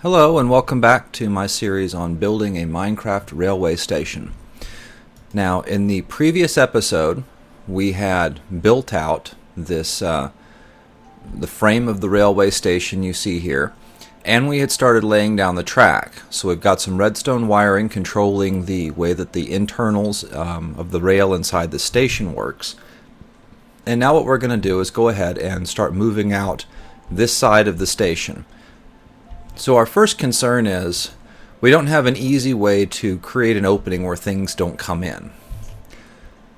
Hello and welcome back to my series on building a Minecraft railway station. Now, in the previous episode, we had built out this the frame of the railway station you see here, and we had started laying down the track. So we've got some redstone wiring controlling the way that the internals of the rail inside the station works. And now what we're going to do is go ahead and start moving out this side of the station. So our first concern is we don't have an easy way to create an opening where things don't come in.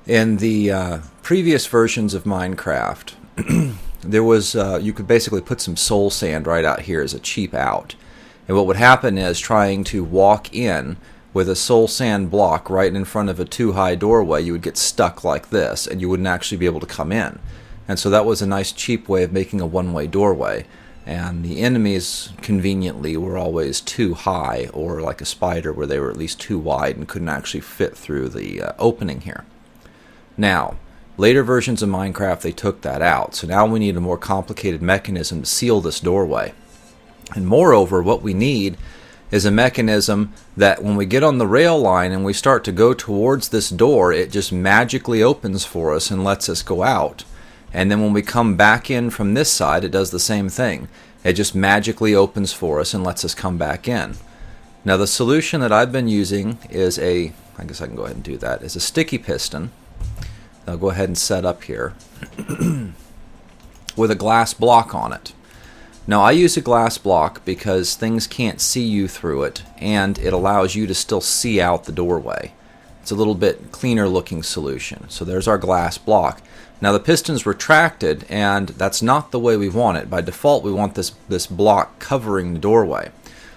In the previous versions of Minecraft, there was you could basically put some soul sand right out here as a cheap out. And what would happen is trying to walk in with a soul sand block right in front of a too high doorway, you would get stuck like this and you wouldn't actually be able to come in. And so that was a nice cheap way of making a one-way doorway. And the enemies, conveniently, were always too high, or like a spider where they were at least too wide and couldn't actually fit through the opening here. Now, later versions of Minecraft, they took that out. So now we need a more complicated mechanism to seal this doorway. And moreover, what we need is a mechanism that when we get on the rail line and we start to go towards this door, it just magically opens for us and lets us go out. And then when we come back in from this side, it does the same thing. It just magically opens for us and lets us come back in. Now the solution that I've been using is I guess I can go ahead and do that, is a sticky piston. I'll go ahead and set up here with a glass block on it. Now I use a glass block because things can't see you through it, and it allows you to still see out the doorway. It's a little bit cleaner looking solution. So there's our glass block. Now the piston's retracted, and that's not the way we want it. By default, we want this block covering the doorway.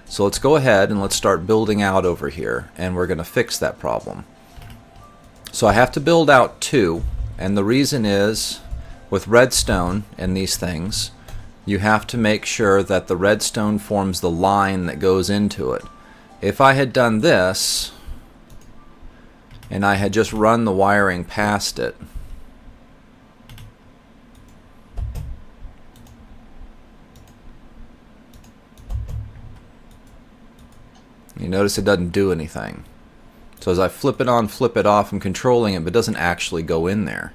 So let's go ahead and let's start building out over here, and we're going to fix that problem. So I have to build out two, and the reason is with redstone and these things, you have to make sure that the redstone forms the line that goes into it. If I had done this, and I had just run the wiring past it, you notice it doesn't do anything. So as I flip it on, flip it off, I'm controlling it, but it doesn't actually go in there.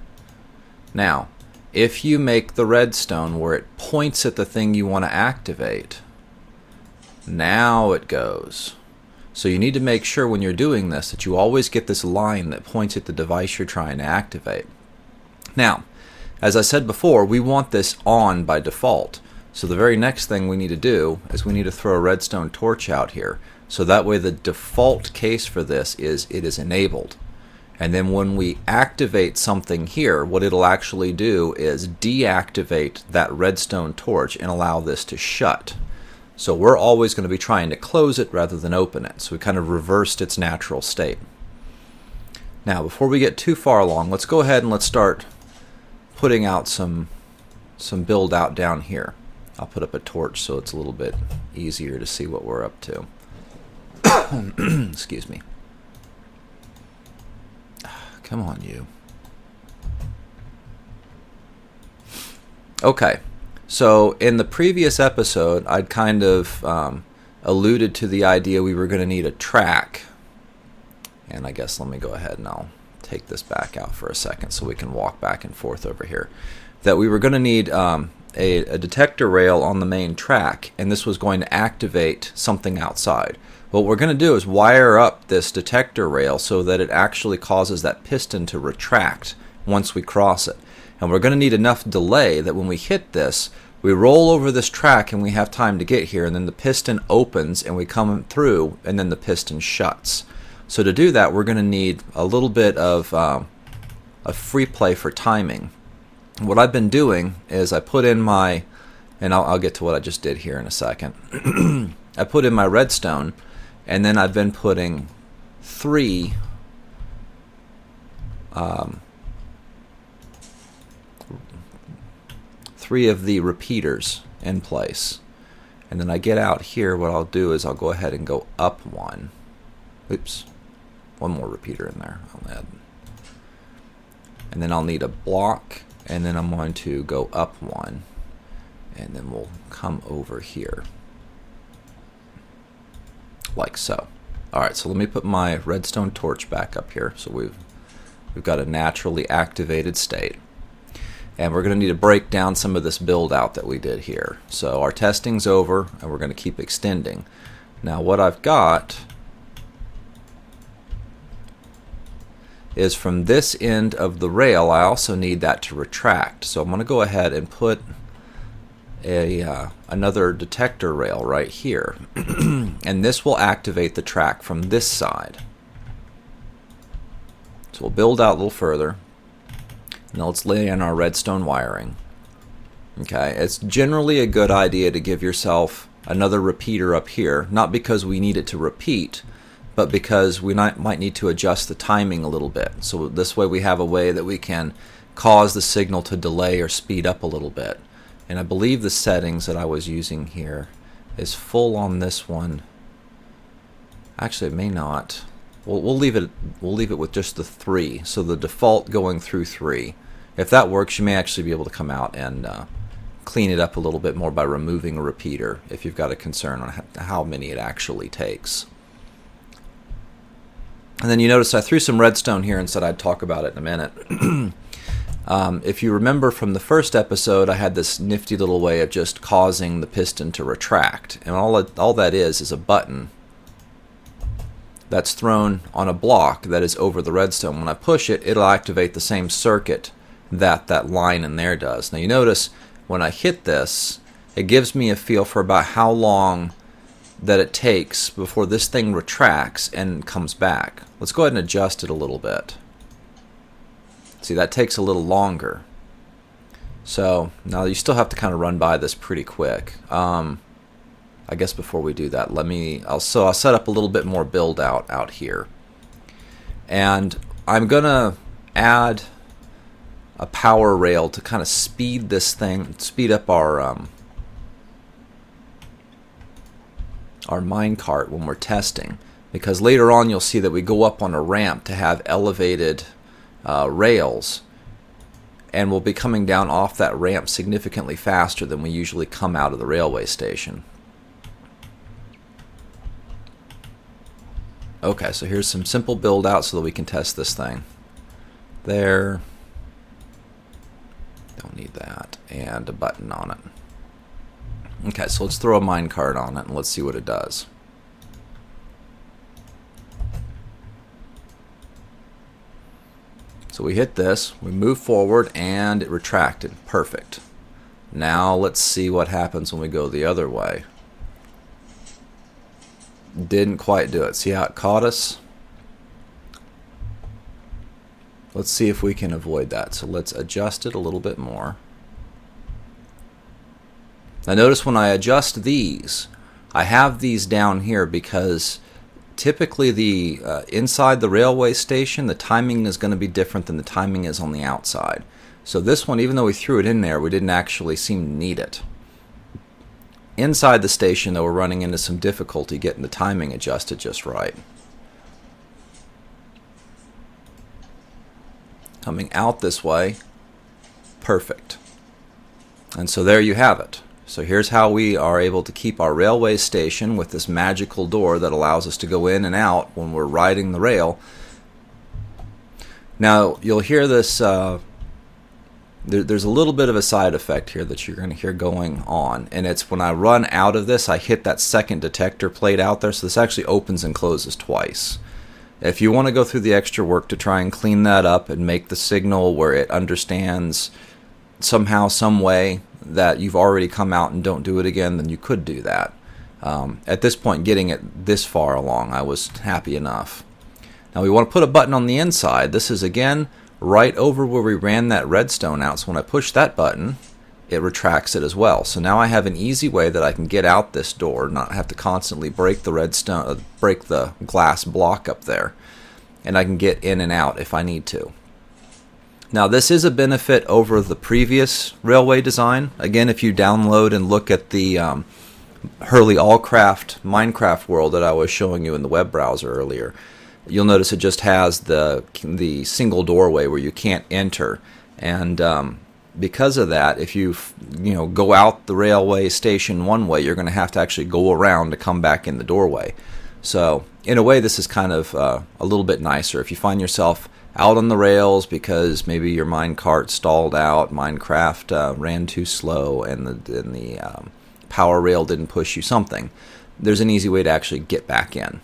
Now, if you make the redstone where it points at the thing you want to activate, now it goes. So you need to make sure when you're doing this that you always get this line that points at the device you're trying to activate. Now, as I said before, we want this on by default. So the very next thing we need to do is we need to throw a redstone torch out here. So that way the default case for this is it is enabled. And then when we activate something here, what it'll actually do is deactivate that redstone torch and allow this to shut. So we're always going to be trying to close it rather than open it. So we kind of reversed its natural state. Now before we get too far along, let's go ahead and let's start putting out some build out down here. I'll put up a torch so it's a little bit easier to see what we're up to. Excuse me. Come on, you. Okay, so in the previous episode, I'd kind of alluded to the idea we were going to need a track. And I guess let me go ahead and I'll take this back out for a second so we can walk back and forth over here. That we were going to need a detector rail on the main track, and this was going to activate something outside. What we're going to do is wire up this detector rail so that it actually causes that piston to retract once we cross it. And we're going to need enough delay that when we hit this, we roll over this track and we have time to get here, and then the piston opens and we come through, and then the piston shuts. So to do that, we're going to need a little bit of a free play for timing. What I've been doing is I put in my, and I'll get to what I just did here in a second. I put in my redstone, and then I've been putting three of the repeaters in place. And then I get out here, what I'll do is I'll go ahead and go up one. Oops, one more repeater in there. I'll add. And then I'll need a block, and then I'm going to go up one, and then we'll come over here. like so. Alright, so let me put my redstone torch back up here. So we've got a naturally activated state. And we're going to need to break down some of this build out that we did here. So our testing's over, and we're going to keep extending. Now what I've got is from this end of the rail, I also need that to retract. So I'm going to go ahead and put another detector rail right here. And this will activate the track from this side. So we'll build out a little further. Now let's lay in our redstone wiring. Okay, it's generally a good idea to give yourself another repeater up here, not because we need it to repeat, but because we might need to adjust the timing a little bit. So this way we have a way that we can cause the signal to delay or speed up a little bit. And I believe the settings that I was using here is full on this one. Actually, it may not. We'll leave it with just the 3. So the default going through 3. If that works, you may actually be able to come out and clean it up a little bit more by removing a repeater if you've got a concern on how many it actually takes. And then you notice I threw some redstone here and said I'd talk about it in a minute. If you remember from the first episode, I had this nifty little way of just causing the piston to retract. And all that is a button that's thrown on a block that is over the redstone. When I push it, it'll activate the same circuit that line in there does. Now you notice when I hit this, it gives me a feel for about how long that it takes before this thing retracts and comes back. Let's go ahead and adjust it a little bit. See, that takes a little longer. So now you still have to kind of run by this pretty quick. I guess before we do that, I'll set up a little bit more build out here. And I'm gonna add a power rail to kind of speed up our minecart when we're testing, because later on you'll see that we go up on a ramp to have elevated rails, and we'll be coming down off that ramp significantly faster than we usually come out of the railway station. Okay, so here's some simple build out so that we can test this thing. There. Don't need that. And a button on it. Okay, so let's throw a minecart on it and let's see what it does. So we hit this, we move forward, and it retracted. Perfect. Now let's see what happens when we go the other way. Didn't quite do it. See how it caught us? Let's see if we can avoid that. So let's adjust it a little bit more. Now notice when I adjust these, I have these down here because typically the inside the railway station, the timing is going to be different than the timing is on the outside. So this one, even though we threw it in there, we didn't actually seem to need it. Inside the station, though, we're running into some difficulty getting the timing adjusted just right. Coming out this way, perfect. And so there you have it. So here's how we are able to keep our railway station with this magical door that allows us to go in and out when we're riding the rail. Now you'll hear this, there's a little bit of a side effect here that you're going to hear going on, and it's when I run out of this, I hit that second detector plate out there, so this actually opens and closes twice. If you want to go through the extra work to try and clean that up and make the signal where it understands somehow, some way that you've already come out and don't do it again, then you could do that. At this point, getting it this far along, I was happy enough. Now we want to put a button on the inside. This is again right over where we ran that redstone out, so when I push that button, it retracts it as well. So now I have an easy way that I can get out this door, not have to constantly break the redstone, break the glass block up there, and I can get in and out if I need to. Now this is a benefit over the previous railway design. Again, if you download and look at the HurleyAllcraft Minecraft world that I was showing you in the web browser earlier, you'll notice it just has the single doorway where you can't enter, and because of that, if you go out the railway station one way, you're going to have to actually go around to come back in the doorway. So in a way, this is kind of a little bit nicer. If you find yourself out on the rails because maybe your minecart stalled out, Minecraft ran too slow, and the power rail didn't push you something, there's an easy way to actually get back in.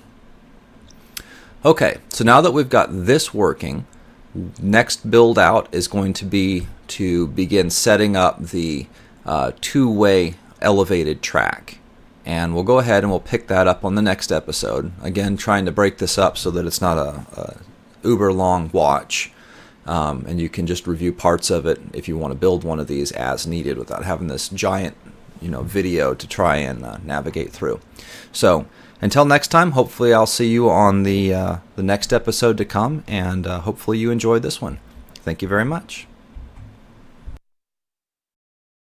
Okay, so now that we've got this working, next build out is going to be to begin setting up the two-way elevated track. And we'll go ahead and we'll pick that up on the next episode. Again, trying to break this up so that it's not a uber long watch. And you can just review parts of it if you want to build one of these as needed without having this giant video to try and navigate through. So until next time, hopefully I'll see you on the next episode to come, and hopefully you enjoyed this one. Thank you very much.